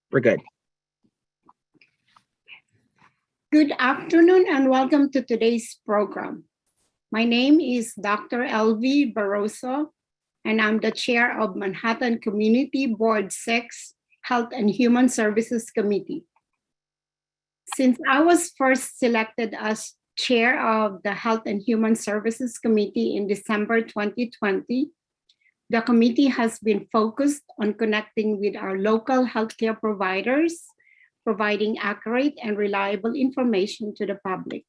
We're good. Good afternoon and welcome to today's program. My name is Dr. Elvie Barroso, and I'm the chair of Manhattan Community Board 6 Health and Human Services Committee. Since I was first selected as chair of the Health and Human Services Committee in December 2020, the committee has been focused on connecting with our local healthcare providers, providing accurate and reliable information to the public,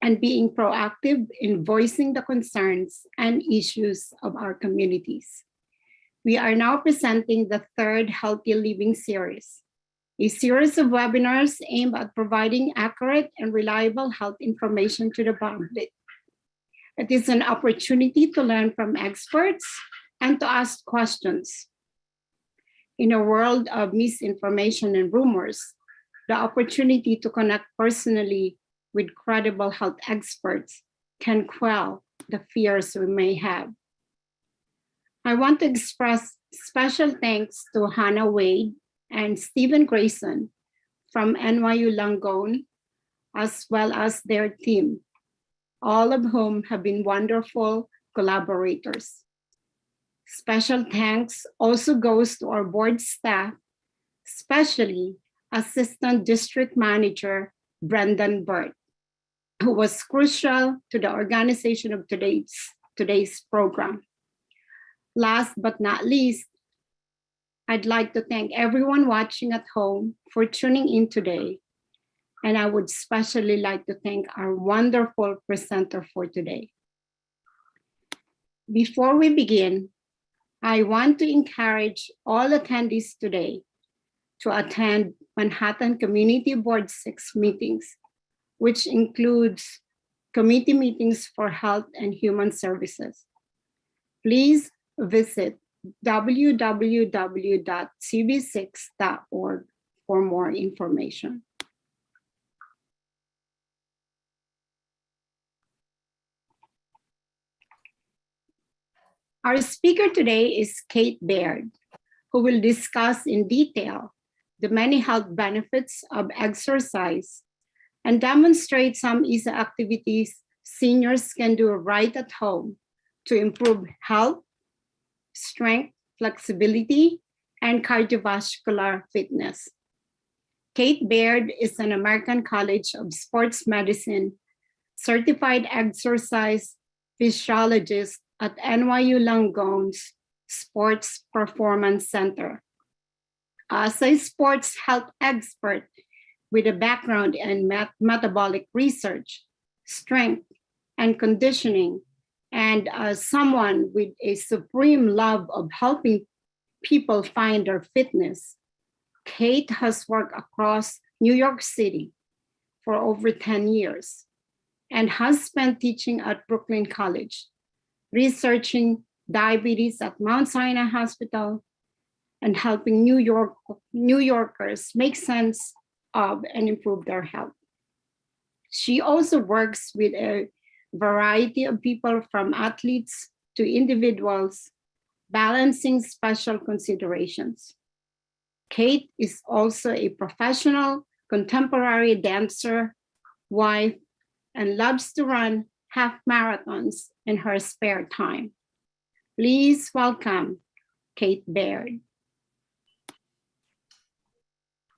and being proactive in voicing the concerns and issues of our communities. We are now presenting the third Healthy Living series, a series of webinars aimed at providing accurate and reliable health information to the public. It is an opportunity to learn from experts and to ask questions. In a world of misinformation and rumors, the opportunity to connect personally with credible health experts can quell the fears we may have. I want to express special thanks to Hannah Wade and Stephen Grayson from NYU Langone, as well as their team, all of whom have been wonderful collaborators. Special thanks also goes to our board staff, especially Assistant District Manager Brendan Burt, who was crucial to the organization of today's program. Last but not least, I'd like to thank everyone watching at home for tuning in today. And I would especially like to thank our wonderful presenter for today. Before we begin, I want to encourage all attendees today to attend Manhattan Community Board 6 meetings, which includes committee meetings for health and human services. Please visit www.cb6.org for more information. Our speaker today is Kate Baird, who will discuss in detail the many health benefits of exercise and demonstrate some easy activities seniors can do right at home to improve health, strength, flexibility, and cardiovascular fitness. Kate Baird is an American College of Sports Medicine certified exercise physiologist at NYU Langone's Sports Performance Center. As a sports health expert with a background in metabolic research, strength, and conditioning, and as someone with a supreme love of helping people find their fitness, Kate has worked across New York City for over 10 years and has spent teaching at Brooklyn College, researching diabetes at Mount Sinai Hospital, and helping New Yorkers make sense of and improve their health. She also works with a variety of people from athletes to individuals, balancing special considerations. Kate is also a professional contemporary dancer, wife, and loves to run half marathons in her spare time. Please welcome Kate Baird.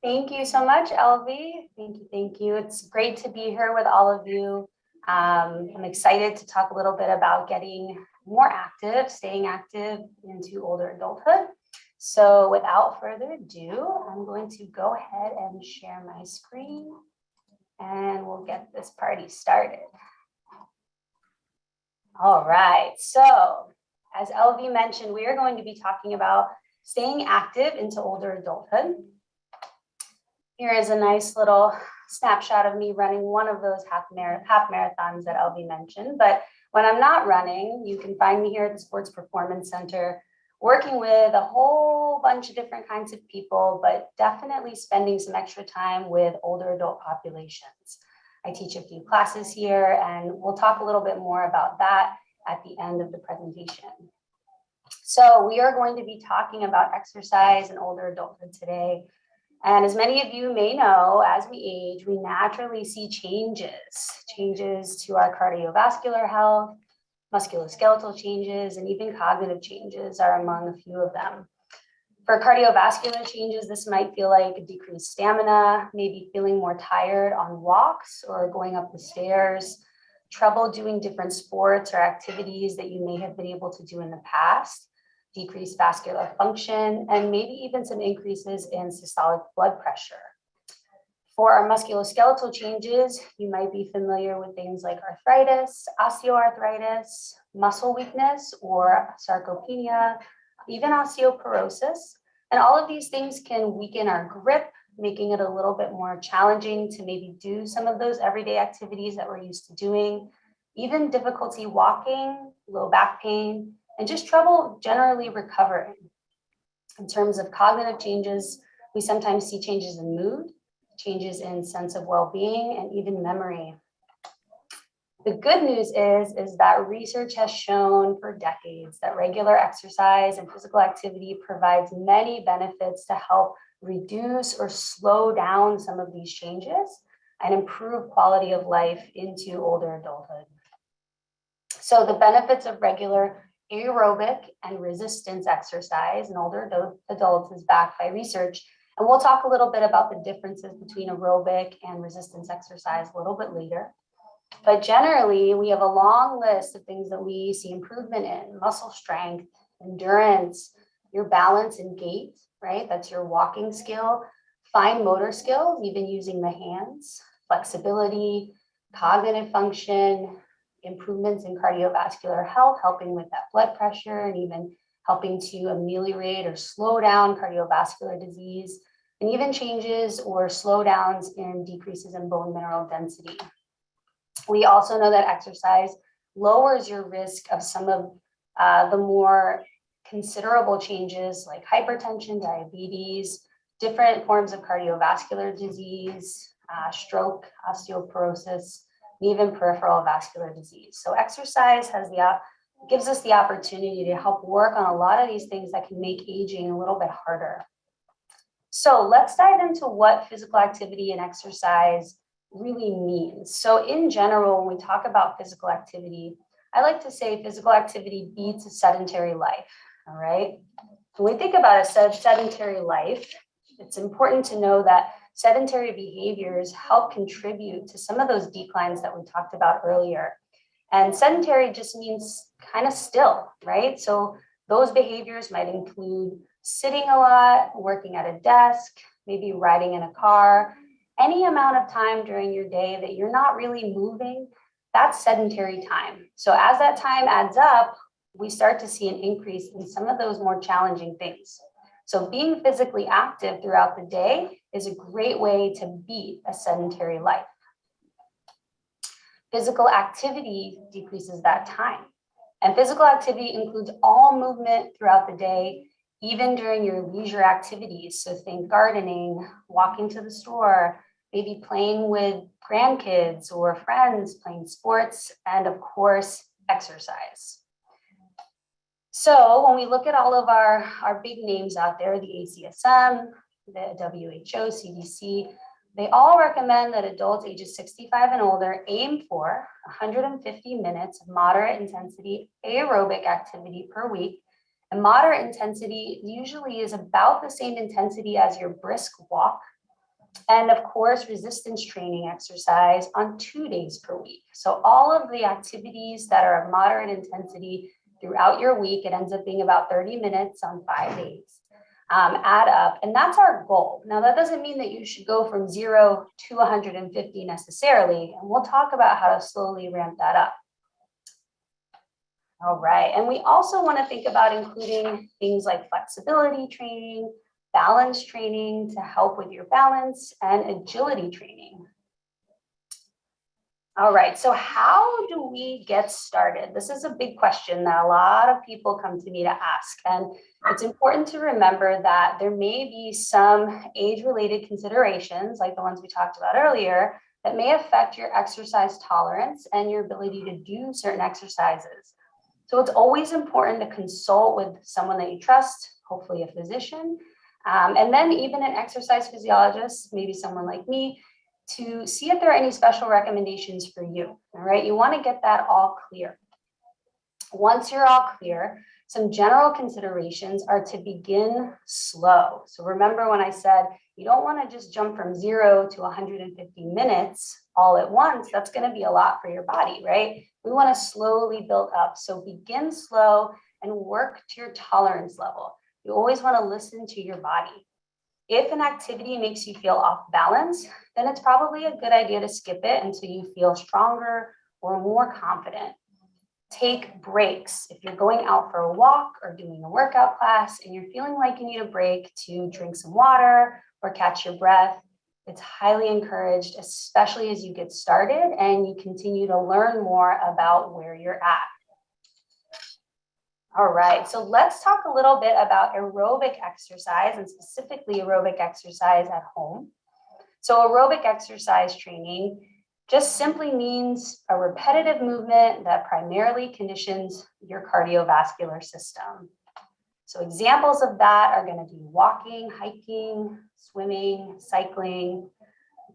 Thank you so much, Elvie. Thank you. It's great to be here with all of you. I'm excited to talk a little bit about getting more active, staying active into older adulthood. So without further ado, I'm going to go ahead and share my screen and we'll get this party started. All right, so as Elvie mentioned, we are going to be talking about staying active into older adulthood. Here is a nice little snapshot of me running one of those half marathons that Elvie mentioned. But when I'm not running, you can find me here at the Sports Performance Center, working with a whole bunch of different kinds of people, but definitely spending some extra time with older adult populations. I teach a few classes here, and we'll talk a little bit more about that at the end of the presentation. So we are going to be talking about exercise and older adulthood today. And as many of you may know, as we age, we naturally see changes to our cardiovascular health, musculoskeletal changes, and even cognitive changes are among a few of them. For cardiovascular changes, this might feel like a decreased stamina, maybe feeling more tired on walks or going up the stairs, trouble doing different sports or activities that you may have been able to do in the past, decreased vascular function, and maybe even some increases in systolic blood pressure. For our musculoskeletal changes, you might be familiar with things like arthritis, osteoarthritis, muscle weakness, or sarcopenia, even osteoporosis. And all of these things can weaken our grip, making it a little bit more challenging to maybe do some of those everyday activities that we're used to doing, even difficulty walking, low back pain, and just trouble generally recovering. In terms of cognitive changes, we sometimes see changes in mood, changes in sense of well-being, and even memory. The good news is that research has shown for decades that regular exercise and physical activity provides many benefits to help reduce or slow down some of these changes and improve quality of life into older adulthood. So the benefits of regular aerobic and resistance exercise in older adults is backed by research. And we'll talk a little bit about the differences between aerobic and resistance exercise a little bit later. But generally, we have a long list of things that we see improvement in: muscle strength, endurance, your balance and gait, right? That's your walking skill, fine motor skills, even using the hands, flexibility, cognitive function, improvements in cardiovascular health, helping with that blood pressure and even helping to ameliorate or slow down cardiovascular disease, and even changes or slowdowns in decreases in bone mineral density. We also know that exercise lowers your risk of some of the more considerable changes like hypertension, diabetes, different forms of cardiovascular disease, stroke, osteoporosis, and even peripheral vascular disease. So exercise gives us the opportunity to help work on a lot of these things that can make aging a little bit harder. So let's dive into what physical activity and exercise really means. So in general, when we talk about physical activity, I like to say physical activity beats a sedentary life, all right? When we think about a sedentary life, it's important to know that sedentary behaviors help contribute to some of those declines that we talked about earlier. And sedentary just means kind of still, right? So those behaviors might include sitting a lot, working at a desk, maybe riding in a car. Any amount of time during your day that you're not really moving, that's sedentary time. So as that time adds up, we start to see an increase in some of those more challenging things. So being physically active throughout the day is a great way to beat a sedentary life. Physical activity decreases that time. And physical activity includes all movement throughout the day, even during your leisure activities. So think gardening, walking to the store, maybe playing with grandkids or friends, playing sports, and of course, exercise. So when we look at all of our big names out there, the ACSM, the WHO, CDC, they all recommend that adults ages 65 and older aim for 150 minutes of moderate intensity aerobic activity per week. And moderate intensity usually is about the same intensity as your brisk walk. And of course, resistance training exercise on 2 days per week. So all of the activities that are of moderate intensity throughout your week, it ends up being about 30 minutes on 5 days, add up. And that's our goal. Now, that doesn't mean that you should go from 0 to 150 necessarily. And we'll talk about how to slowly ramp that up. All right. And we also want to think about including things like flexibility training, balance training to help with your balance, and agility training. All right, so how do we get started? This is a big question that a lot of people come to me to ask. And it's important to remember that there may be some age-related considerations, like the ones we talked about earlier, that may affect your exercise tolerance and your ability to do certain exercises. So it's always important to consult with someone that you trust, hopefully a physician, And then even an exercise physiologist, maybe someone like me, to see if there are any special recommendations for you, all right? You wanna get that all clear. Once you're all clear, some general considerations are to begin slow. So remember when I said, you don't wanna just jump from 0 to 150 minutes all at once. That's gonna be a lot for your body, right? We wanna slowly build up. So begin slow and work to your tolerance level. You always wanna listen to your body. If an activity makes you feel off balance, then it's probably a good idea to skip it until you feel stronger or more confident. Take breaks. If you're going out for a walk or doing a workout class and you're feeling like you need a break to drink some water or catch your breath, it's highly encouraged, especially as you get started and you continue to learn more about where you're at. All right, so let's talk a little bit about aerobic exercise and specifically aerobic exercise at home. So aerobic exercise training just simply means a repetitive movement that primarily conditions your cardiovascular system. So examples of that are going to be walking, hiking, swimming, cycling.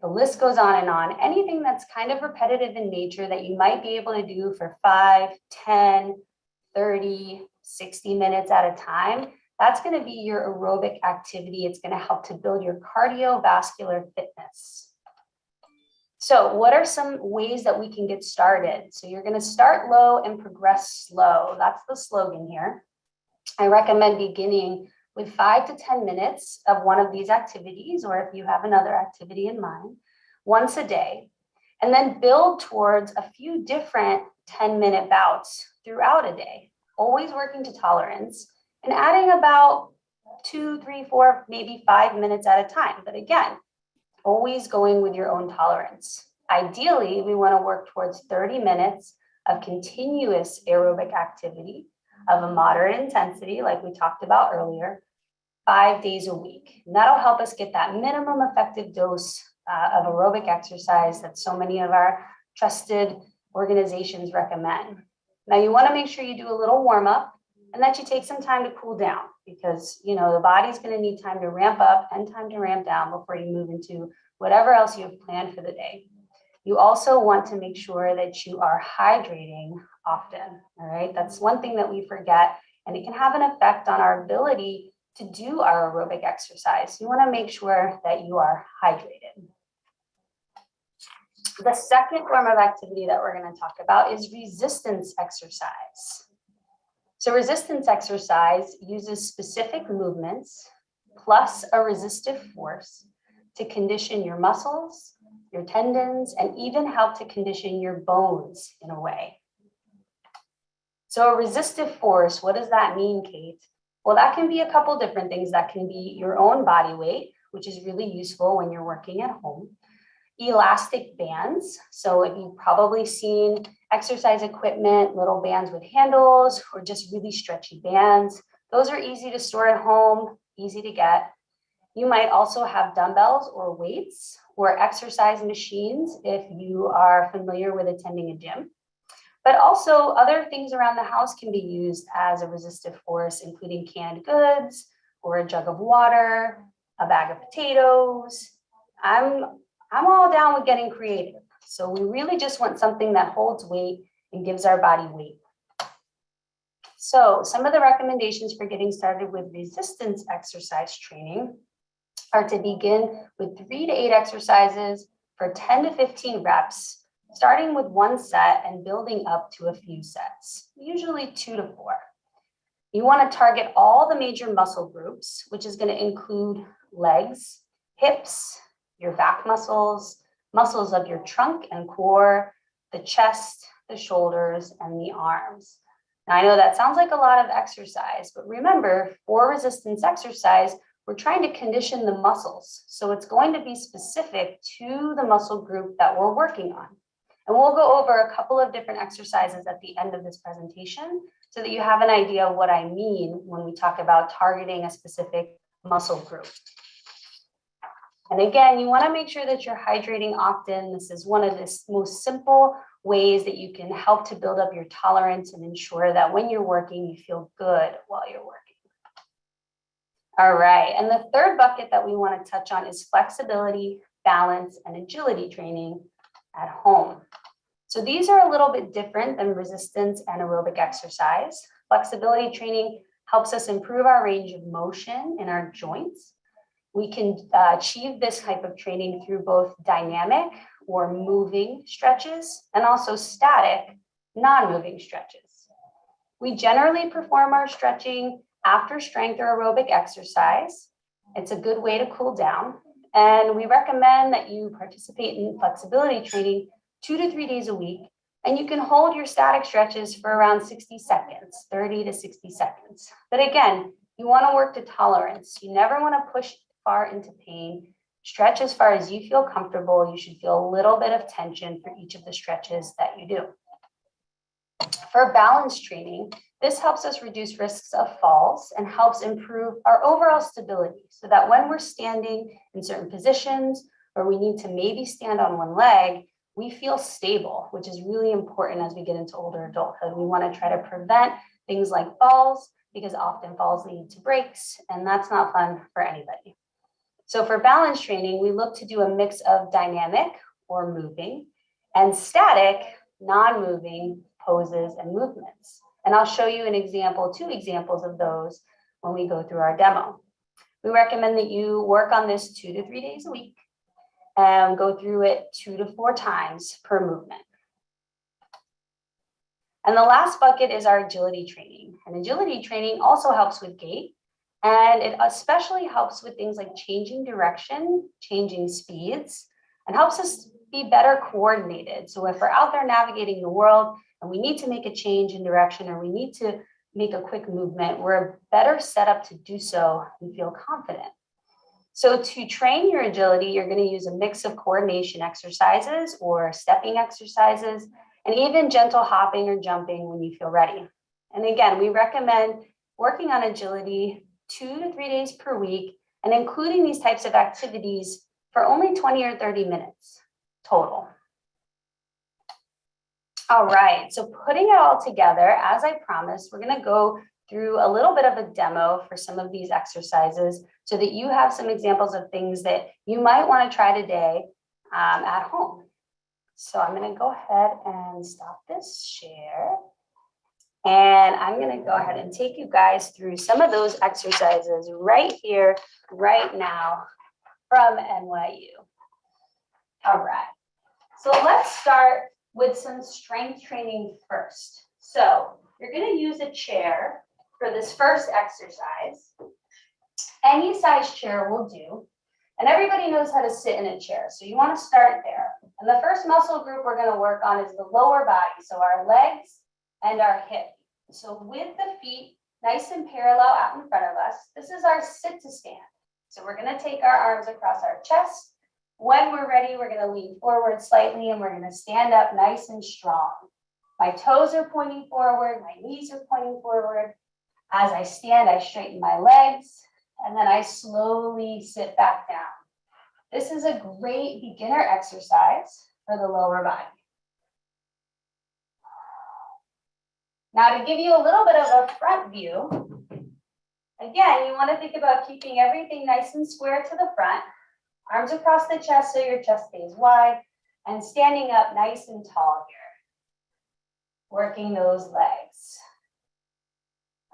The list goes on and on. Anything that's kind of repetitive in nature that you might be able to do for 5, 10, 30, 60 minutes at a time, that's going to be your aerobic activity. It's going to help to build your cardiovascular fitness. So what are some ways that we can get started? So you're going to start low and progress slow. That's the slogan here. I recommend beginning with 5 to 10 minutes of one of these activities, or if you have another activity in mind, once a day, and then build towards a few different 10-minute bouts throughout a day, always working to tolerance and adding about 2, 3, 4, maybe 5 minutes at a time. But again, always going with your own tolerance. Ideally, we want to work towards 30 minutes of continuous aerobic activity of a moderate intensity, like we talked about earlier, 5 days a week. And that'll help us get that minimum effective dose of aerobic exercise that so many of our trusted organizations recommend. Now, you want to make sure you do a little warm up and that you take some time to cool down because, you know, the body's going to need time to ramp up and time to ramp down before you move into whatever else you have planned for the day. You also want to make sure that you are hydrating often, all right? That's one thing that we forget, and it can have an effect on our ability to do our aerobic exercise. You want to make sure that you are hydrated. The second form of activity that we're going to talk about is resistance exercise. So resistance exercise uses specific movements plus a resistive force to condition your muscles, your tendons, and even help to condition your bones in a way. So a resistive force, what does that mean, Kate? Well, that can be a couple different things. That can be your own body weight, which is really useful when you're working at home. Elastic bands. So if you've probably seen exercise equipment, little bands with handles, or just really stretchy bands. Those are easy to store at home, easy to get. You might also have dumbbells or weights or exercise machines if you are familiar with attending a gym. But also other things around the house can be used as a resistive force, including canned goods or a jug of water, a bag of potatoes. I'm all down with getting creative. So we really just want something that holds weight and gives our body weight. So some of the recommendations for getting started with resistance exercise training are to begin with 3 to 8 exercises for 10 to 15 reps, starting with 1 set and building up to a few sets, usually 2 to 4. You want to target all the major muscle groups, which is going to include legs, hips, your back muscles, muscles of your trunk and core, the chest, the shoulders, and the arms. Now, I know that sounds like a lot of exercise, but remember, for resistance exercise, we're trying to condition the muscles. So it's going to be specific to the muscle group that we're working on. And we'll go over a couple of different exercises at the end of this presentation so that you have an idea of what I mean when we talk about targeting a specific muscle group. And again, you want to make sure that you're hydrating often. This is one of the most simple ways that you can help to build up your tolerance and ensure that when you're working, you feel good while you're working. All right, and the third bucket that we want to touch on is flexibility, balance, and agility training at home. So these are a little bit different than resistance and aerobic exercise. Flexibility training helps us improve our range of motion in our joints. We can achieve this type of training through both dynamic or moving stretches and also static, non-moving stretches. We generally perform our stretching after strength or aerobic exercise. It's a good way to cool down. And we recommend that you participate in flexibility training 2 to 3 days a week. And you can hold your static stretches for around 60 seconds, 30 to 60 seconds. But again, you want to work to tolerance. You never want to push far into pain. Stretch as far as you feel comfortable. You should feel a little bit of tension for each of the stretches that you do. For balance training, this helps us reduce risks of falls and helps improve our overall stability so that when we're standing in certain positions or we need to maybe stand on one leg, we feel stable, which is really important as we get into older adulthood. We want to try to prevent things like falls because often falls lead to breaks, and that's not fun for anybody. So for balance training, we look to do a mix of dynamic or moving and static, non-moving poses and movements. And I'll show you an example, 2 examples of those when we go through our demo. We recommend that you work on this 2 to 3 days a week and go through it 2 to 4 times per movement. And the last bucket is our agility training. And agility training also helps with gait, and it especially helps with things like changing direction, changing speeds, and helps us be better coordinated. So if we're out there navigating the world and we need to make a change in direction or we need to make a quick movement, we're better set up to do so and feel confident. So to train your agility, you're going to use a mix of coordination exercises or stepping exercises, and even gentle hopping or jumping when you feel ready. And again, we recommend working on agility 2 to 3 days per week and including these types of activities for only 20 or 30 minutes total. All right, so putting it all together, as I promised, we're going to go through a little bit of a demo for some of these exercises so that you have some examples of things that you might want to try today at home. So I'm going to go ahead and stop this share. And I'm going to go ahead and take you guys through some of those exercises right here, right now from NYU. All right, so let's start with some strength training first. So you're going to use a chair for this first exercise. Any size chair will do. And everybody knows how to sit in a chair. So you want to start there. And the first muscle group we're going to work on is the lower body. So our legs and our hip. So with the feet nice and parallel out in front of us, this is our sit to stand. So we're going to take our arms across our chest. When we're ready, we're going to lean forward slightly and we're going to stand up nice and strong. My toes are pointing forward, my knees are pointing forward. As I stand, I straighten my legs and then I slowly sit back down. This is a great beginner exercise for the lower body. Now to give you a little bit of a front view, again, you want to think about keeping everything nice and square to the front. Arms across the chest so your chest stays wide, and standing up nice and tall here. Working those legs.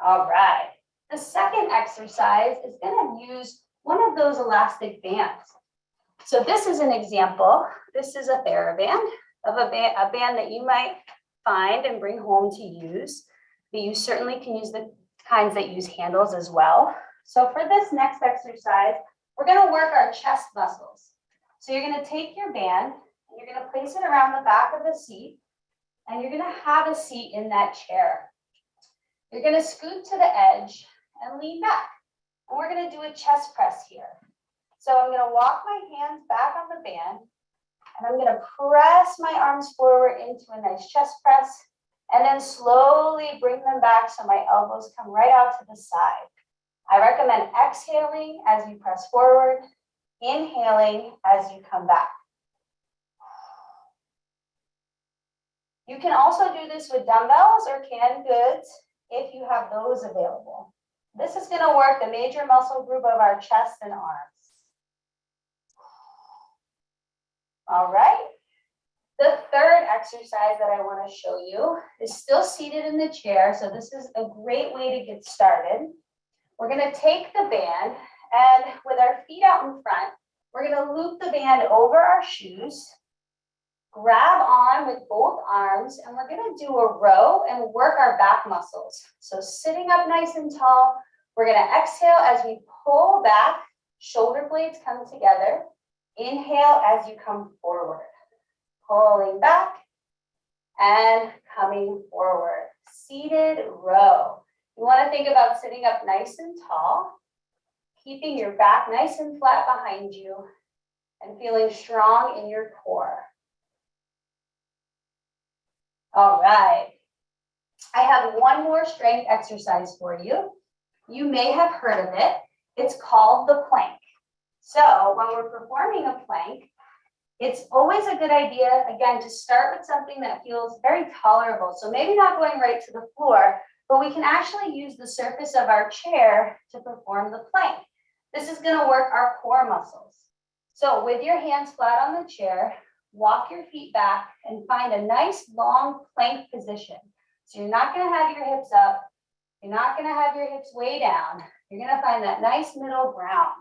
All right. The second exercise is going to use one of those elastic bands. So this is an example. This is a TheraBand of a band that you might find and bring home to use. But you certainly can use the kinds that use handles as well. So for this next exercise, we're going to work our chest muscles. So you're going to take your band and you're going to place it around the back of the seat, and you're going to have a seat in that chair. You're going to scoot to the edge and lean back. And we're going to do a chest press here. So I'm going to walk my hands back on the band, and I'm going to press my arms forward into a nice chest press, and then slowly bring them back so my elbows come right out to the side. I recommend exhaling as you press forward, inhaling as you come back. You can also do this with dumbbells or canned goods if you have those available. This is gonna work the major muscle group of our chest and arms. All right. The third exercise that I want to show you is still seated in the chair. So this is a great way to get started. We're going to take the band and with our feet out in front, we're going to loop the band over our shoes, grab on with both arms, and we're going to do a row and work our back muscles. So sitting up nice and tall, we're going to exhale as we pull back, shoulder blades come together. Inhale as you come forward. Pulling back and coming forward. Seated row. You want to think about sitting up nice and tall, keeping your back nice and flat behind you, and feeling strong in your core. All right. I have one more strength exercise for you. You may have heard of it. It's called the plank. So when we're performing a plank, it's always a good idea, again, to start with something that feels very tolerable. So maybe not going right to the floor, but we can actually use the surface of our chair to perform the plank. This is going to work our core muscles. So with your hands flat on the chair, walk your feet back and find a nice long plank position. So you're not going to have your hips up. You're not going to have your hips way down. You're going to find that nice middle ground.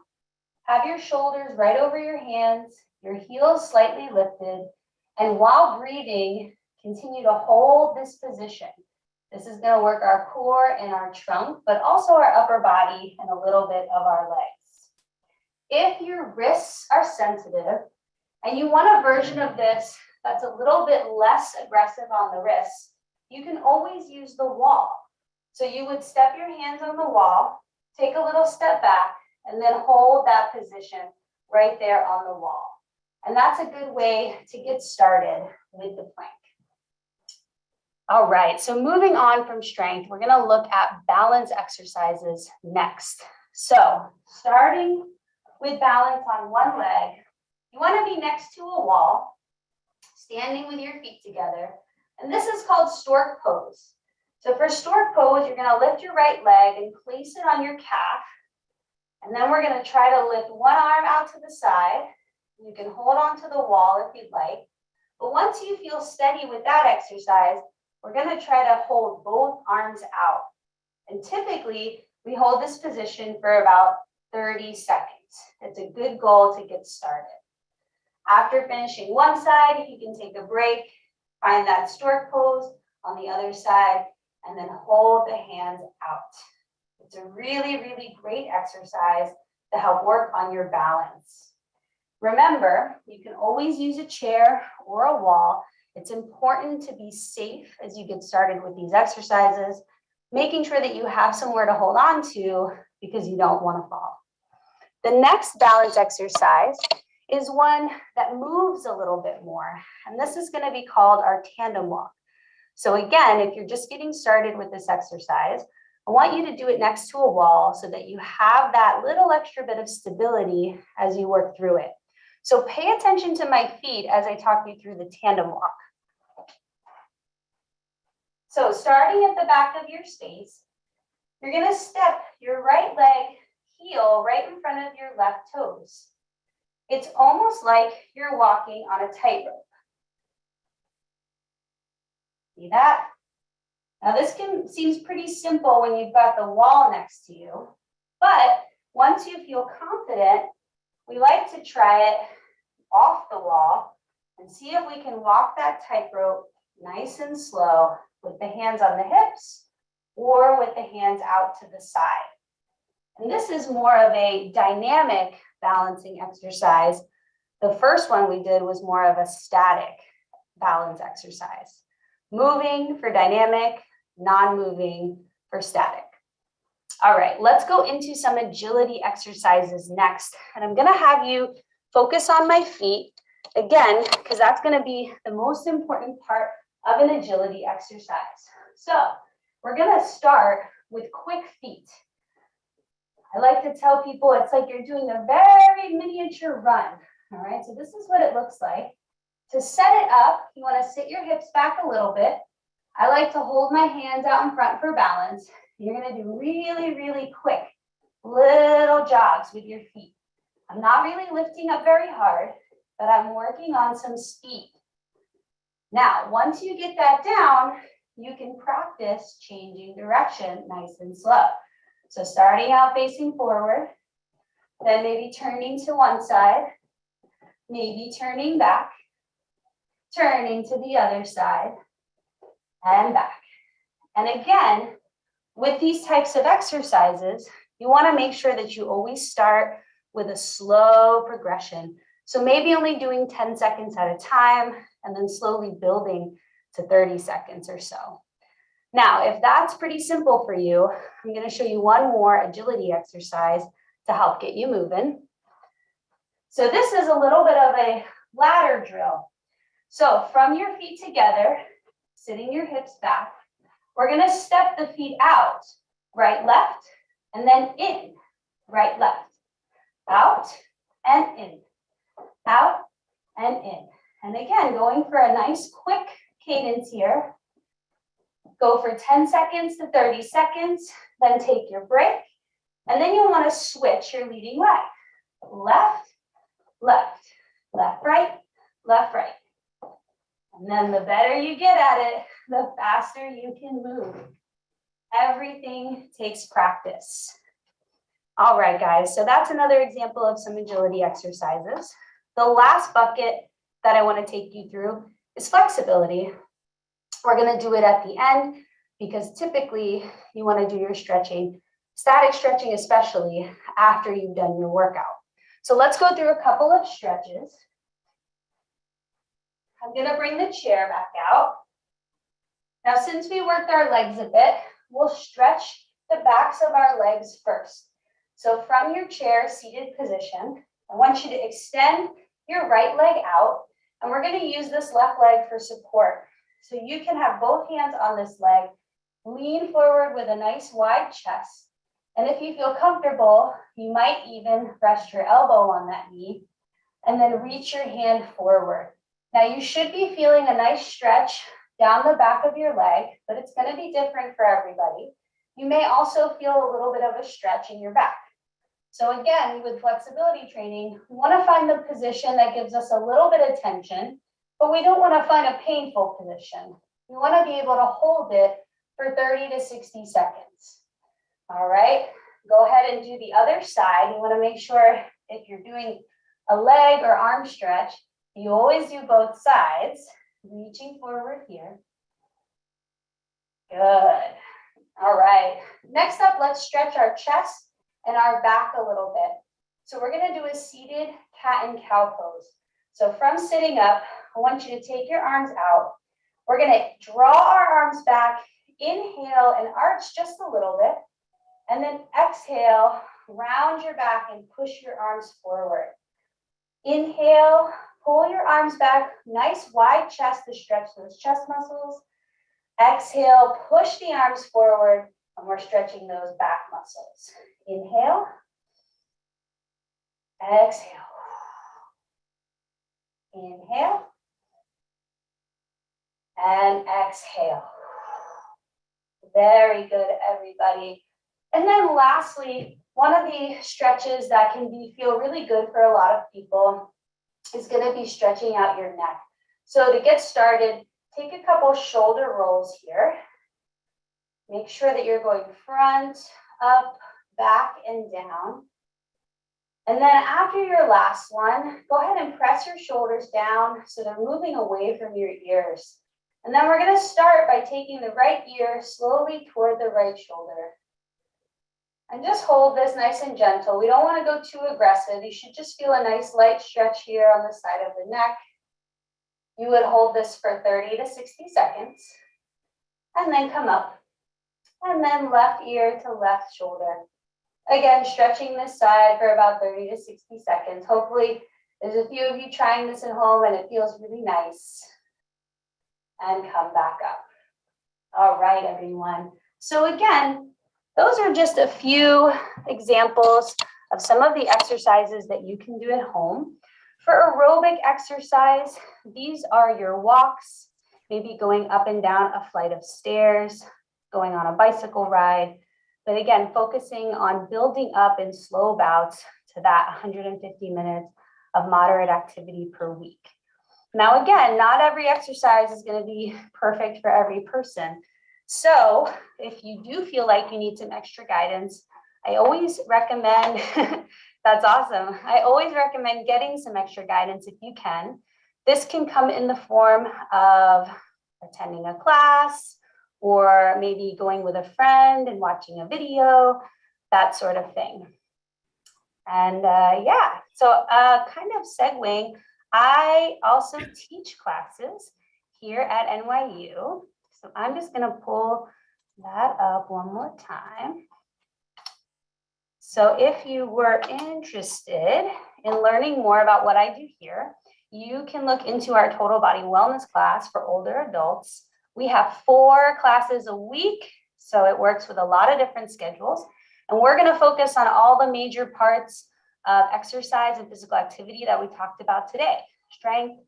Have your shoulders right over your hands, your heels slightly lifted, and while breathing, continue to hold this position. This is going to work our core and our trunk, but also our upper body and a little bit of our legs. If your wrists are sensitive and you want a version of this that's a little bit less aggressive on the wrists, you can always use the wall. So you would step your hands on the wall, take a little step back, and then hold that position right there on the wall. And that's a good way to get started with the plank. All right, so moving on from strength, we're gonna look at balance exercises next. So starting with balance on one leg, you wanna be next to a wall, standing with your feet together. And this is called stork pose. So for stork pose, you're gonna lift your right leg and place it on your calf. And then we're going to try to lift one arm out to the side. You can hold on to the wall if you'd like. But once you feel steady with that exercise, we're going to try to hold both arms out. And typically, we hold this position for about 30 seconds. It's a good goal to get started. After finishing one side, you can take a break, find that stork pose on the other side, and then hold the hands out. It's a really, really great exercise to help work on your balance. Remember, you can always use a chair or a wall. It's important to be safe as you get started with these exercises, making sure that you have somewhere to hold on to because you don't want to fall. The next balance exercise is one that moves a little bit more, and this is going to be called our tandem walk. So again, if you're just getting started with this exercise, I want you to do it next to a wall so that you have that little extra bit of stability as you work through it. So pay attention to my feet as I talk you through the tandem walk. So starting at the back of your space, you're going to step your right leg heel right in front of your left toes. It's almost like you're walking on a tightrope. See that? Now this seems pretty simple when you've got the wall next to you, but once you feel confident, we like to try it off the wall and see if we can walk that tightrope nice and slow with the hands on the hips or with the hands out to the side. And this is more of a dynamic balancing exercise. The first one we did was more of a static balance exercise. Moving for dynamic, non-moving for static. All right, let's go into some agility exercises next. And I'm gonna have you focus on my feet again, because that's gonna be the most important part of an agility exercise. So we're gonna start with quick feet. I like to tell people it's like you're doing a very miniature run. All right, so this is what it looks like. To set it up, you wanna sit your hips back a little bit. I like to hold my hands out in front for balance, You're gonna do really, really quick little jogs with your feet. I'm not really lifting up very hard, but I'm working on some speed. Now, once you get that down, you can practice changing direction nice and slow. So starting out facing forward, then maybe turning to one side, maybe turning back, turning to the other side, and back. And again, with these types of exercises, you want to make sure that you always start with a slow progression. So maybe only doing 10 seconds at a time and then slowly building to 30 seconds or so. Now, if that's pretty simple for you, I'm going to show you one more agility exercise to help get you moving. So this is a little bit of a ladder drill. So from your feet together, sitting your hips back, we're going to step the feet out, right, left, and then in, right, left, out, and in, out, and in. And again, going for a nice quick cadence here. Go for 10 seconds to 30 seconds, then take your break. And then you'll want to switch your leading leg. Left, left, left, right, left, right. And then the better you get at it, the faster you can move. Everything takes practice. All right, guys, so that's another example of some agility exercises. The last bucket that I want to take you through is flexibility. We're going to do it at the end because typically you want to do your stretching, static stretching especially, after you've done your workout. So let's go through a couple of stretches. I'm going to bring the chair back out. Now, since we worked our legs a bit, we'll stretch the backs of our legs first. So from your chair seated position, I want you to extend your right leg out, and we're going to use this left leg for support. So you can have both hands on this leg, lean forward with a nice wide chest. And if you feel comfortable, you might even rest your elbow on that knee and then reach your hand forward. Now you should be feeling a nice stretch down the back of your leg, but it's going to be different for everybody. You may also feel a little bit of a stretch in your back. So again, with flexibility training, we want to find the position that gives us a little bit of tension, but we don't want to find a painful position. We want to be able to hold it for 30 to 60 seconds. All right, go ahead and do the other side. You want to make sure if you're doing a leg or arm stretch, you always do both sides, reaching forward here. Good. All right, next up, let's stretch our chest and our back a little bit. So we're going to do a seated cat and cow pose. So from sitting up, I want you to take your arms out. We're going to draw our arms back, inhale and arch just a little bit, and then exhale, round your back and push your arms forward. Inhale, pull your arms back, nice wide chest to stretch those chest muscles. Exhale, push the arms forward, and we're stretching those back muscles. Inhale, exhale. Inhale, and exhale. Very good, everybody. And then lastly, one of the stretches that can feel really good for a lot of people is going to be stretching out your neck. So to get started, take a couple shoulder rolls here. Make sure that you're going front, up, back, and down. And then after your last one, go ahead and press your shoulders down so they're moving away from your ears. And then we're going to start by taking the right ear slowly toward the right shoulder. And just hold this nice and gentle. We don't want to go too aggressive. You should just feel a nice light stretch here on the side of the neck. You would hold this for 30 to 60 seconds. And then come up. And then left ear to left shoulder. Again, stretching this side for about 30 to 60 seconds. Hopefully, there's a few of you trying this at home and it feels really nice. And come back up. All right, everyone. So again, those are just a few examples of some of the exercises that you can do at home. For aerobic exercise, these are your walks, maybe going up and down a flight of stairs, going on a bicycle ride, But again, focusing on building up in slow bouts to that 150 minutes of moderate activity per week. Now, again, not every exercise is going to be perfect for every person. So if you do feel like you need some extra guidance, I always recommend, that's awesome. I always recommend getting some extra guidance if you can. This can come in the form of attending a class, or maybe going with a friend and watching a video, that sort of thing. And yeah, so kind of segueing, I also teach classes here at NYU. So I'm just gonna pull that up one more time. So if you were interested in learning more about what I do here, you can look into our total body wellness class for older adults. We have 4 classes a week, so it works with a lot of different schedules. And we're going to focus on all the major parts of exercise and physical activity that we talked about today: strength,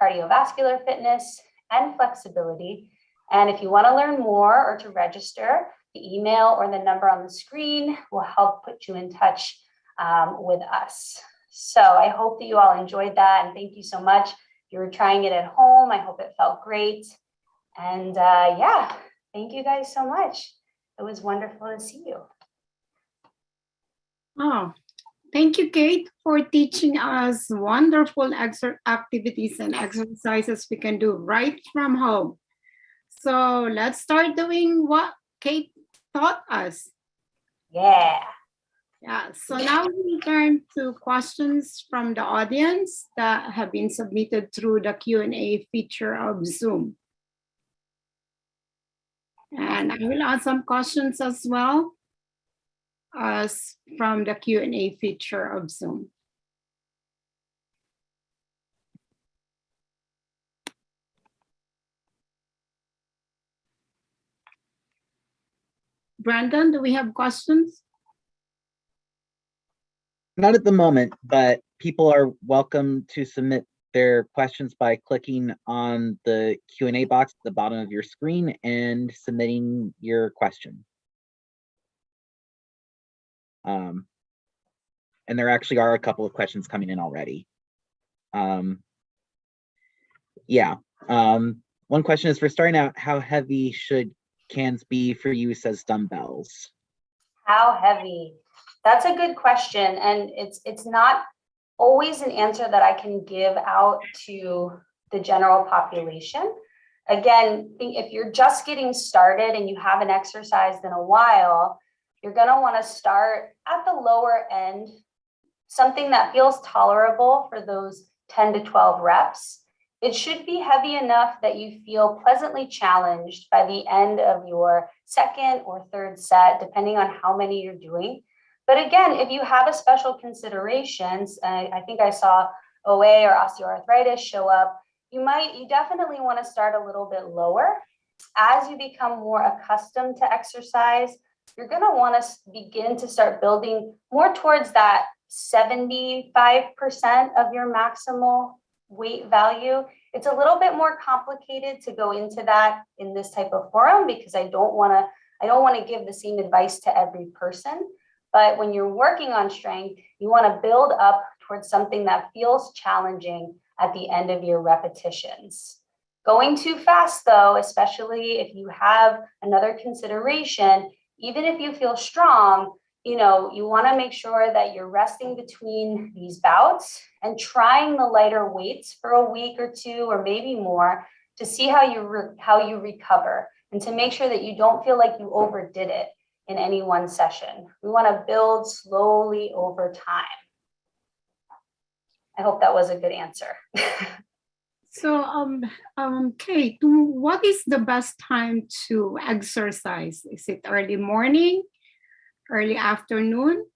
cardiovascular fitness, and flexibility. And if you want to learn more or to register, the email or the number on the screen will help put you in touch with us. So I hope that you all enjoyed that, and thank you so much. If you were trying it at home, I hope it felt great. And yeah, thank you guys so much. It was wonderful to see you. Oh, thank you, Kate, for teaching us wonderful activities and exercises we can do right from home. So let's start doing what Kate taught us. Yeah. Yeah, so now we turn to questions from the audience that have been submitted through the Q&A feature of Zoom. And I will ask some questions as well as from the Q&A feature of Zoom. Brandon, do we have questions? Not at the moment, but people are welcome to submit their questions by clicking on the Q&A box at the bottom of your screen and submitting your question. And there actually are a couple of questions coming in already. One question is, for starting out, how heavy should cans be for use as dumbbells? How heavy? That's a good question. And it's not always an answer that I can give out to the general population. Again, if you're just getting started and you haven't exercised in a while, you're going to want to start at the lower end, something that feels tolerable for those 10 to 12 reps. It should be heavy enough that you feel pleasantly challenged by the end of your second or third set, depending on how many you're doing. But again, if you have a special considerations, I think I saw OA or osteoarthritis show up, you definitely want to start a little bit lower. As you become more accustomed to exercise, you're going to want to begin to start building more towards that 75% of your maximal weight value. It's a little bit more complicated to go into that in this type of forum, because I don't want to give the same advice to every person. But when you're working on strength, you want to build up towards something that feels challenging at the end of your repetitions. Going too fast, though, especially if you have another consideration, even if you feel strong, you want to make sure that you're resting between these bouts and trying the lighter weights for a week or two, or maybe more, to see how you recover, and to make sure that you don't feel like you overdid it in any one session. We want to build slowly over time. I hope that was a good answer. So, Kate, what is the best time to exercise? Is it early morning, early afternoon,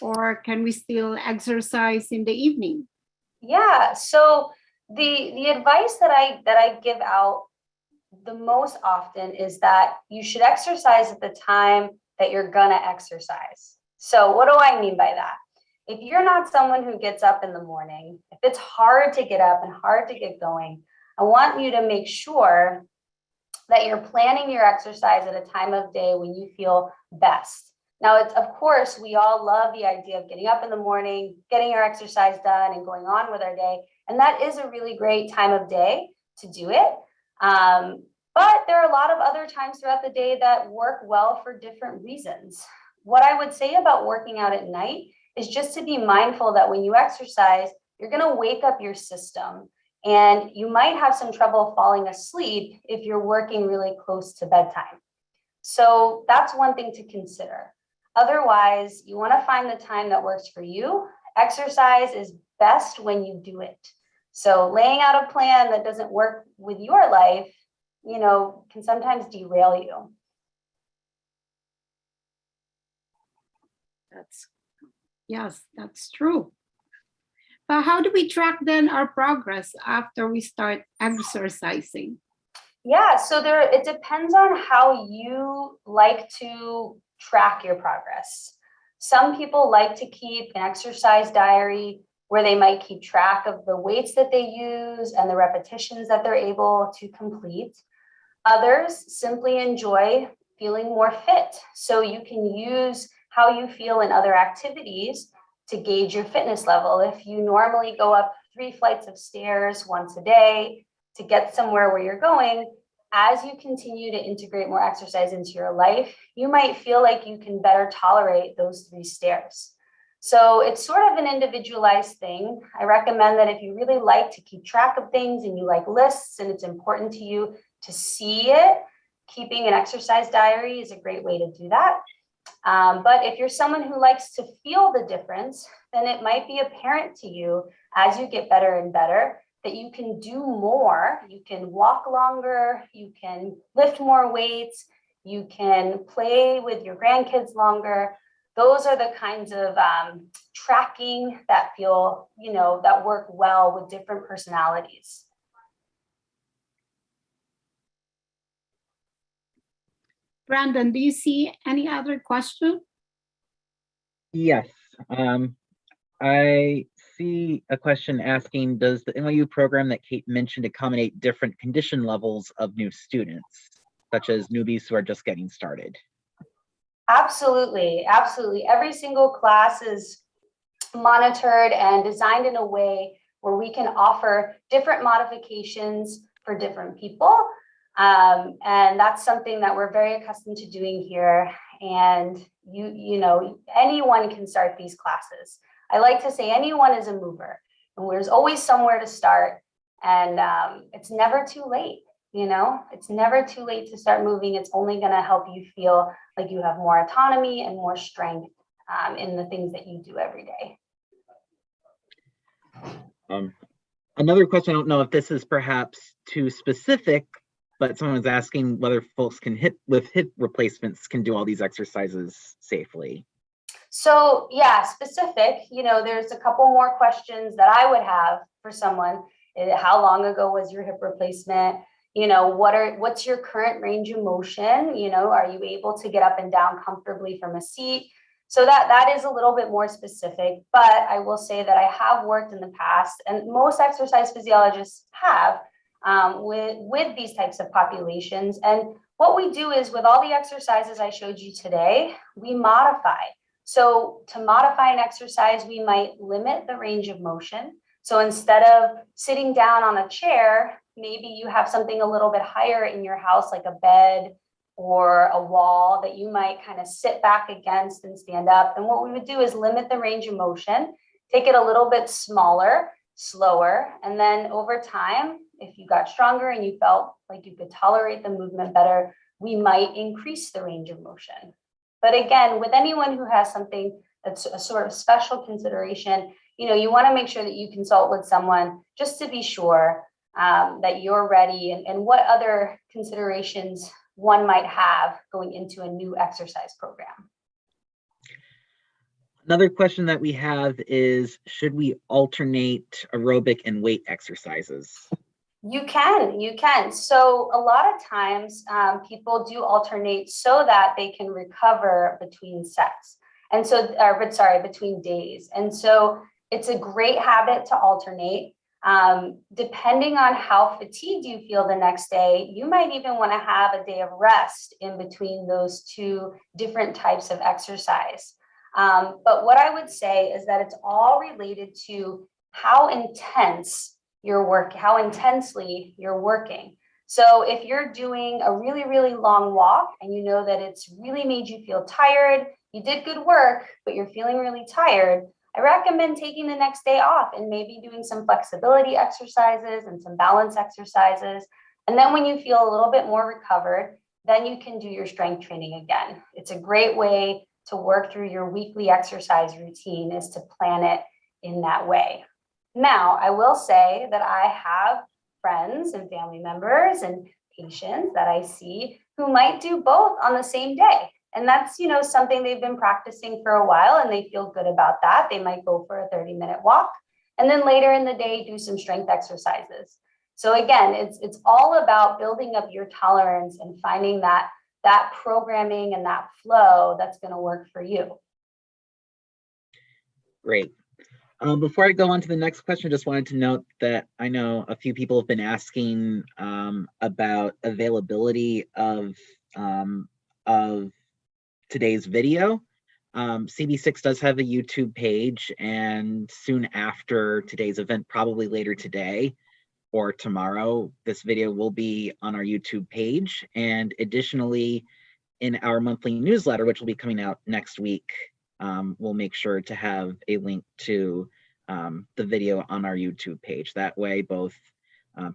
or can we still exercise in the evening? Yeah, so the advice that I give out the most often is that you should exercise at the time that you're gonna exercise. So what do I mean by that? If you're not someone who gets up in the morning, if it's hard to get up and hard to get going, I want you to make sure that you're planning your exercise at a time of day when you feel best. Now, it's, of course, we all love the idea of getting up in the morning, getting our exercise done and going on with our day. And that is a really great time of day to do it. But there are a lot of other times throughout the day that work well for different reasons. What I would say about working out at night is just to be mindful that when you exercise, you're going to wake up your system and you might have some trouble falling asleep if you're working really close to bedtime. So that's one thing to consider. Otherwise, you want to find the time that works for you. Exercise is best when you do it. So laying out a plan that doesn't work with your life, can sometimes derail you. Yes, that's true. But how do we track then our progress after we start exercising? Yeah, so it depends on how you like to track your progress. Some people like to keep an exercise diary where they might keep track of the weights that they use and the repetitions that they're able to complete. Others simply enjoy feeling more fit. So you can use how you feel in other activities to gauge your fitness level. If you normally go up 3 flights of stairs once a day to get somewhere where you're going, as you continue to integrate more exercise into your life, you might feel like you can better tolerate those 3 stairs. So it's sort of an individualized thing. I recommend that if you really like to keep track of things and you like lists and it's important to you to see it, keeping an exercise diary is a great way to do that. But if you're someone who likes to feel the difference, then it might be apparent to you as you get better and better that you can do more. You can walk longer, you can lift more weights, you can play with your grandkids longer. Those are the kinds of tracking that feel, that work well with different personalities. Brandon, do you see any other question? Yes. I see a question asking, does the NYU program that Kate mentioned accommodate different condition levels of new students, such as newbies who are just getting started? Absolutely, absolutely. Every single class is monitored and designed in a way where we can offer different modifications for different people. And that's something that we're very accustomed to doing here. And anyone can start these classes. I like to say anyone is a mover, and there's always somewhere to start. And it's never too late. It's never too late to start moving. It's only going to help you feel like you have more autonomy and more strength in the things that you do every day. Another question, I don't know if this is perhaps too specific, but someone was asking whether folks with hip replacements can do all these exercises safely. So yeah, specific, there's a couple more questions that I would have for someone. How long ago was your hip replacement? What's your current range of motion? Are you able to get up and down comfortably from a seat? So that is a little bit more specific, but I will say that I have worked in the past, and most exercise physiologists have, with these types of populations. And what we do is, with all the exercises I showed you today, we modify. So to modify an exercise, we might limit the range of motion. So instead of sitting down on a chair, maybe you have something a little bit higher in your house, like a bed or a wall that you might kind of sit back against and stand up. And what we would do is limit the range of motion, take it a little bit smaller, slower. And then over time, if you got stronger and you felt like you could tolerate the movement better, we might increase the range of motion. But again, with anyone who has something that's a sort of special consideration, you want to make sure that you consult with someone just to be sure that you're ready and what other considerations one might have going into a new exercise program. Another question that we have is, should we alternate aerobic and weight exercises? You can. So a lot of times people do alternate so that they can recover between sets. And so, between days. And so it's a great habit to alternate. Depending on how fatigued you feel the next day, you might even want to have a day of rest in between those two different types of exercise. But what I would say is that it's all related to how intense your work, how intensely you're working. So if you're doing a really, really long walk and you know that it's really made you feel tired, you did good work, but you're feeling really tired, I recommend taking the next day off and maybe doing some flexibility exercises and some balance exercises. And then when you feel a little bit more recovered, then you can do your strength training again. It's a great way to work through your weekly exercise routine, is to plan it in that way. Now, I will say that I have friends and family members and patients that I see who might do both on the same day. And that's, something they've been practicing for a while and they feel good about that. They might go for a 30-minute walk and then later in the day do some strength exercises. So again, it's all about building up your tolerance and finding that programming and that flow that's going to work for you. Great. Before I go on to the next question, just wanted to note that I know a few people have been asking about availability of today's video. CB6 does have a YouTube page, and soon after today's event, probably later today or tomorrow, this video will be on our YouTube page. And additionally, in our monthly newsletter, which will be coming out next week, we'll make sure to have a link to the video on our YouTube page. That way, both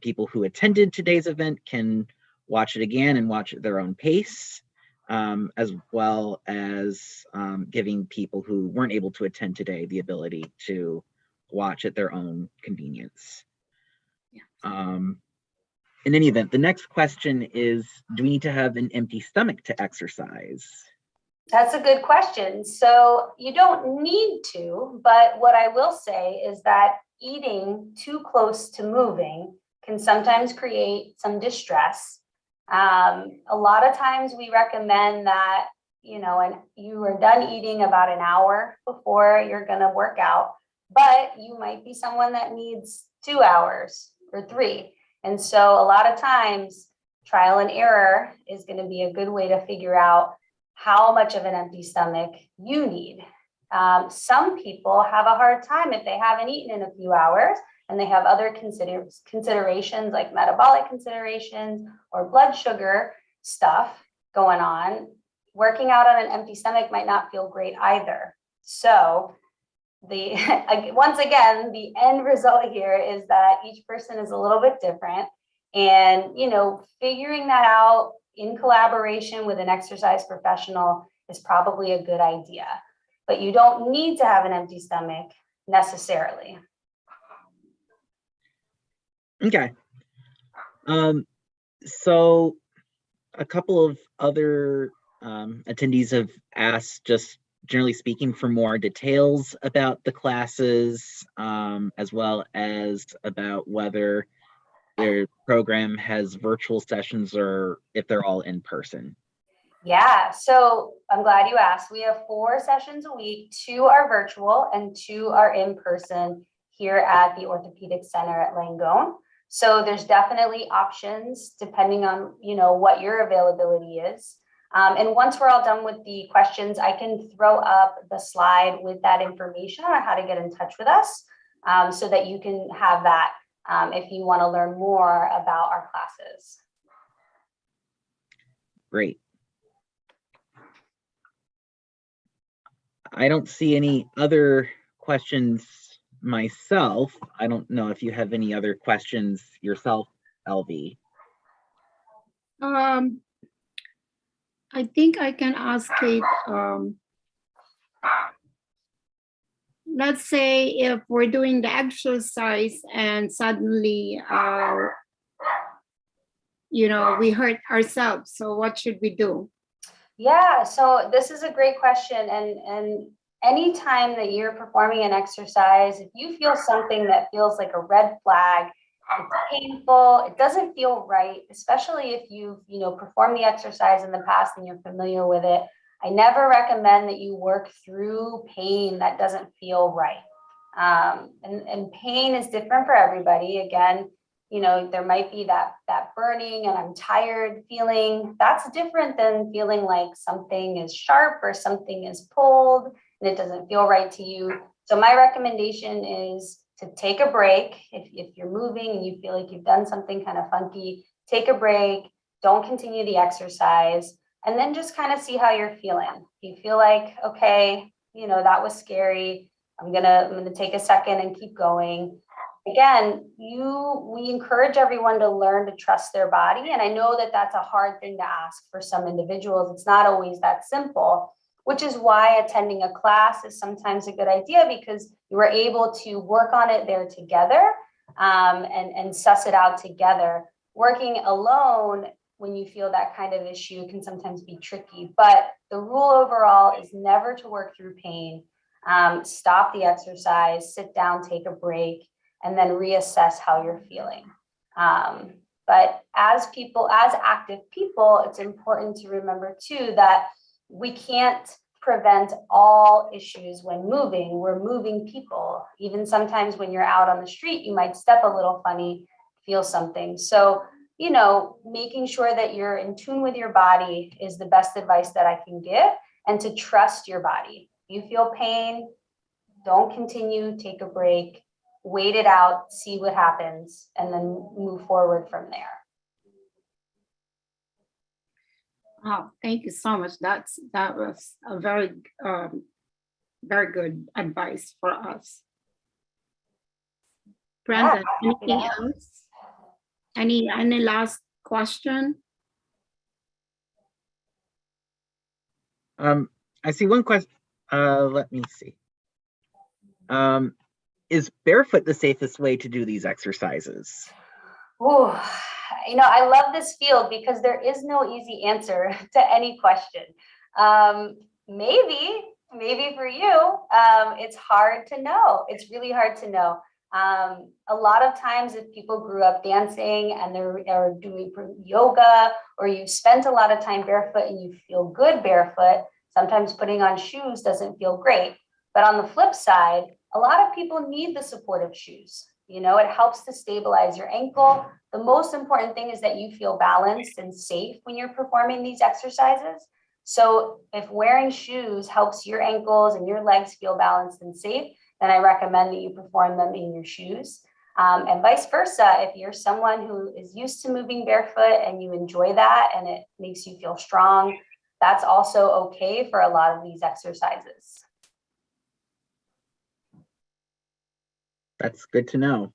people who attended today's event can watch it again and watch it at their own pace, as well as giving people who weren't able to attend today the ability to watch at their own convenience. Yeah. In any event, the next question is, do we need to have an empty stomach to exercise? That's a good question. So you don't need to, but what I will say is that eating too close to moving can sometimes create some distress. A lot of times we recommend that, and you are done eating about an hour before you're going to work out, but you might be someone that needs 2 hours or 3. And so a lot of times trial and error is going to be a good way to figure out how much of an empty stomach you need. Some people have a hard time if they haven't eaten in a few hours and they have other considerations like metabolic considerations or blood sugar stuff going on. Working out on an empty stomach might not feel great either. So once again, the end result here is that each person is a little bit different, and figuring that out in collaboration with an exercise professional is probably a good idea, but you don't need to have an empty stomach necessarily. Okay. So a couple of other attendees have asked, just generally speaking, for more details about the classes, as well as about whether their program has virtual sessions or if they're all in person. Yeah, so I'm glad you asked. We have 4 sessions a week. 2 are virtual and 2 are in person here at the Orthopedic Center at Langone. So there's definitely options depending on, what your availability is. And once we're all done with the questions, I can throw up the slide with that information on how to get in touch with us, so that you can have that if you want to learn more about our classes. Great. I don't see any other questions myself. I don't know if you have any other questions yourself, LV. I think I can ask Kate, let's say if we're doing the exercise and suddenly, we hurt ourselves. So what should we do? Yeah, so this is a great question. And anytime that you're performing an exercise, if you feel something that feels like a red flag, it's painful, it doesn't feel right, especially if you've, performed the exercise in the past and you're familiar with it, I never recommend that you work through pain that doesn't feel right. And pain is different for everybody. Again, you know, there might be that burning and I'm tired feeling. That's different than feeling like something is sharp or something is pulled and it doesn't feel right to you. So my recommendation is to take a break. If you're moving and you feel like you've done something kind of funky, take a break, don't continue the exercise, and then just kind of see how you're feeling. If you feel like, okay, you know, that was scary, I'm gonna take a second and keep going. Again, we encourage everyone to learn to trust their body. And I know that that's a hard thing to ask for some individuals. It's not always that simple, which is why attending a class is sometimes a good idea, because you are able to work on it there together, and suss it out together. Working alone, when you feel that kind of issue, can sometimes be tricky. But the rule overall is never to work through pain. Stop the exercise, sit down, take a break, and then reassess how you're feeling. But as active people, it's important to remember too that we can't prevent all issues when moving. We're moving people. Even sometimes when you're out on the street, you might step a little funny, feel something. So, you know, making sure that you're in tune with your body is the best advice that I can give, and to trust your body. You feel pain, don't continue, take a break, wait it out, see what happens, and then move forward from there. Oh, thank you so much. That was a very, very good advice for us. Brenda, anything else? Any last question? I see one question. Let me see. Is barefoot the safest way to do these exercises? Ooh, you know, I love this field because there is no easy answer to any question. Maybe for you, it's hard to know. It's really hard to know. A lot of times if people grew up dancing and they're doing yoga, or you spent a lot of time barefoot and you feel good barefoot, sometimes putting on shoes doesn't feel great. But on the flip side, a lot of people need the supportive shoes. You know, it helps to stabilize your ankle. The most important thing is that you feel balanced and safe when you're performing these exercises. So if wearing shoes helps your ankles and your legs feel balanced and safe, then I recommend that you perform them in your shoes. And vice versa, if you're someone who is used to moving barefoot and you enjoy that and it makes you feel strong, that's also okay for a lot of these exercises. That's good to know.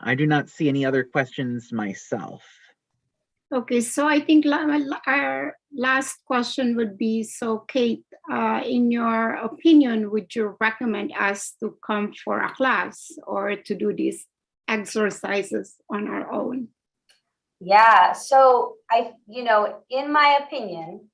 I do not see any other questions myself. Okay, so I think our last question would be, so Kate, in your opinion, would you recommend us to come for a class or to do these exercises on our own? Yeah, so in my opinion,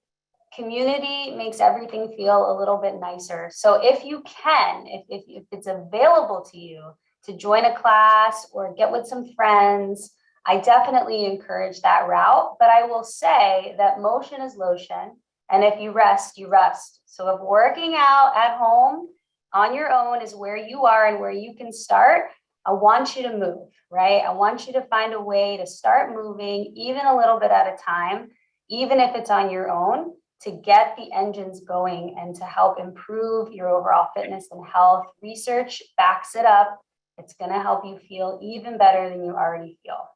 community makes everything feel a little bit nicer. So if you can, if it's available to you to join a class or get with some friends, I definitely encourage that route. But I will say that motion is lotion. And if you rest, you rest. So if working out at home on your own is where you are and where you can start, I want you to move, right? I want you to find a way to start moving, even a little bit at a time, even if it's on your own, to get the engines going and to help improve your overall fitness and health. Research backs it up. It's going to help you feel even better than you already feel.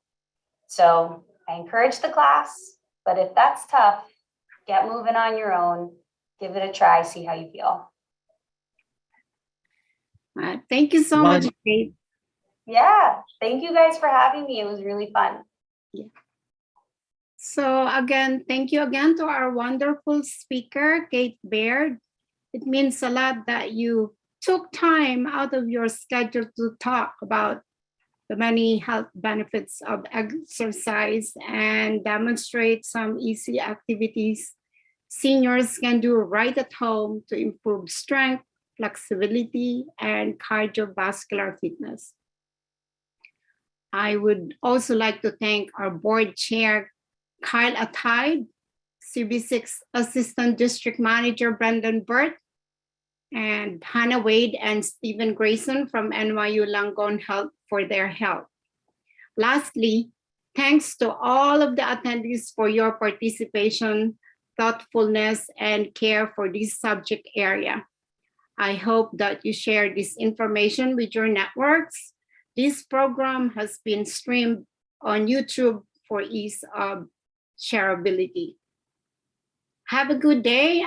So I encourage the class, but if that's tough, get moving on your own, give it a try, see how you feel. Thank you so much, Kate. Yeah, thank you guys for having me. It was really fun. Yeah. So again, thank you again to our wonderful speaker, Kate Baird. It means a lot that you took time out of your schedule to talk about the many health benefits of exercise and demonstrate some easy activities seniors can do right at home to improve strength, flexibility, and cardiovascular fitness. I would also like to thank our board chair, Kyle Atide, CB6 Assistant District Manager Brendan Burt, and Hannah Wade and Stephen Grayson from NYU Langone Health for their help. Lastly, thanks to all of the attendees for your participation, thoughtfulness, and care for this subject area. I hope that you share this information with your networks. This program has been streamed on YouTube for ease of shareability. Have a good day.